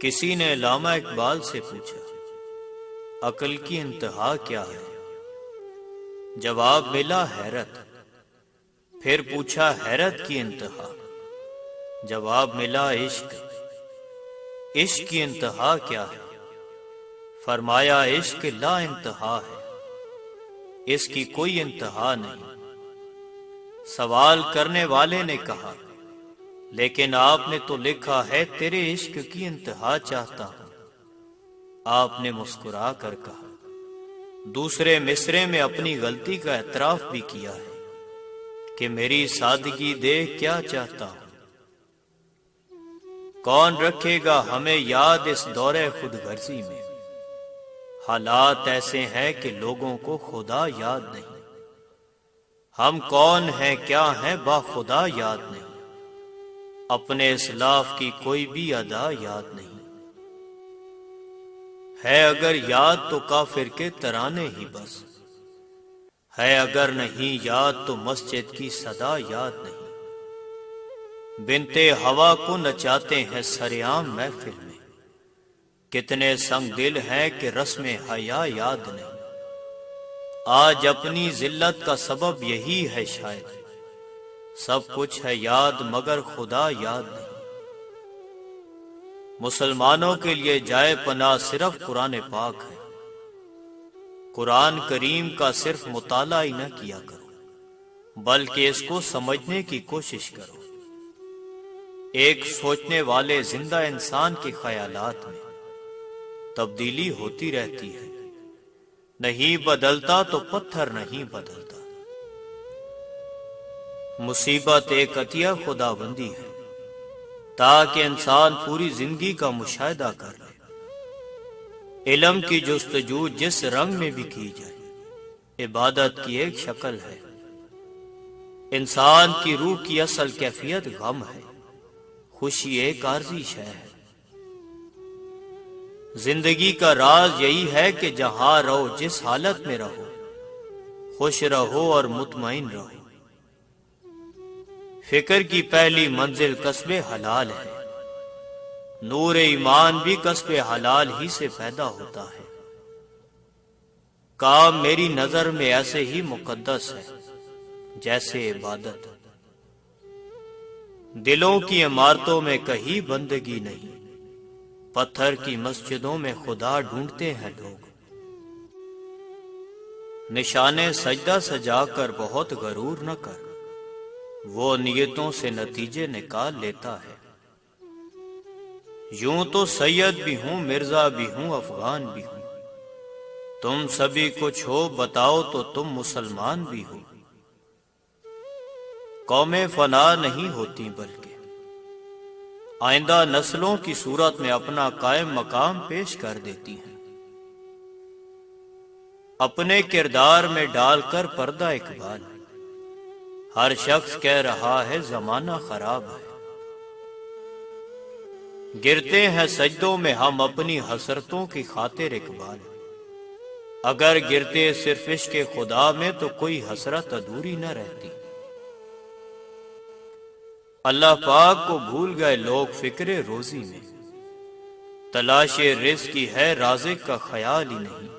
کسی نے علامہ اقبال سے پوچھا عقل کی انتہا کیا ہے؟ جواب ملا حیرت۔ پھر پوچھا حیرت کی انتہا؟ جواب ملا عشق۔ عشق کی انتہا کیا ہے؟ فرمایا عشق لا انتہا ہے، اس کی کوئی انتہا نہیں۔ سوال کرنے والے نے کہا لیکن آپ نے تو لکھا ہے تیرے عشق کی انتہا چاہتا ہوں۔ آپ نے مسکرا کر کہا، دوسرے مصرے میں اپنی غلطی کا اعتراف بھی کیا ہے کہ میری سادگی دیکھ کیا چاہتا ہوں۔ کون رکھے گا ہمیں یاد اس دور خود غرضی میں؟ حالات ایسے ہیں کہ لوگوں کو خدا یاد نہیں۔ ہم کون ہیں کیا ہیں با خدا یاد نہیں، اپنے اسلاف کی کوئی بھی ادا یاد نہیں۔ ہے اگر یاد تو کافر کے ترانے ہی بس، ہے اگر نہیں یاد تو مسجد کی صدا یاد نہیں۔ بنتے ہوا کو نچاتے ہیں سرعام محفل میں، کتنے سنگ دل ہیں کہ رسم حیا یاد نہیں۔ آج اپنی ذلت کا سبب یہی ہے شاید، سب کچھ ہے یاد مگر خدا یاد نہیں۔ مسلمانوں کے لیے جائے پناہ صرف قرآن پاک ہے۔ قرآن کریم کا صرف مطالعہ ہی نہ کیا کرو بلکہ اس کو سمجھنے کی کوشش کرو۔ ایک سوچنے والے زندہ انسان کے خیالات میں تبدیلی ہوتی رہتی ہے، نہیں بدلتا تو پتھر نہیں بدلتا۔ مصیبت ایک عطیہ خدا بندی ہے تاکہ انسان پوری زندگی کا مشاہدہ کر لے۔ علم کی جستجو جس رنگ میں بھی کی جائے عبادت کی ایک شکل ہے۔ انسان کی روح کی اصل کیفیت غم ہے، خوشی ایک عارضی شے ہے۔ زندگی کا راز یہی ہے کہ جہاں رہو جس حالت میں رہو، خوش رہو اور مطمئن رہو۔ فکر کی پہلی منزل کسب حلال ہے، نور ایمان بھی کسب حلال ہی سے پیدا ہوتا ہے۔ کام میری نظر میں ایسے ہی مقدس ہے جیسے عبادت۔ دلوں کی عمارتوں میں کہیں بندگی نہیں، پتھر کی مسجدوں میں خدا ڈھونڈتے ہیں لوگ۔ نشانے سجدہ سجا کر بہت غرور نہ کر، وہ نیتوں سے نتیجے نکال لیتا ہے۔ یوں تو سید بھی ہوں، مرزا بھی ہوں، افغان بھی ہوں، تم سبھی کچھ ہو بتاؤ تو تم مسلمان بھی ہو۔ قومیں فنا نہیں ہوتی بلکہ آئندہ نسلوں کی صورت میں اپنا قائم مقام پیش کر دیتی ہیں۔ اپنے کردار میں ڈال کر پردہ اقبال، ہر شخص کہہ رہا ہے زمانہ خراب ہے۔ گرتے ہیں سجدوں میں ہم اپنی حسرتوں کی خاطر اقبال، اگر گرتے صرف عشق خدا میں تو کوئی حسرت ادھوری نہ رہتی۔ اللہ پاک کو بھول گئے لوگ فکر روزی میں، تلاش رزق کی ہے رازق کا خیال ہی نہیں۔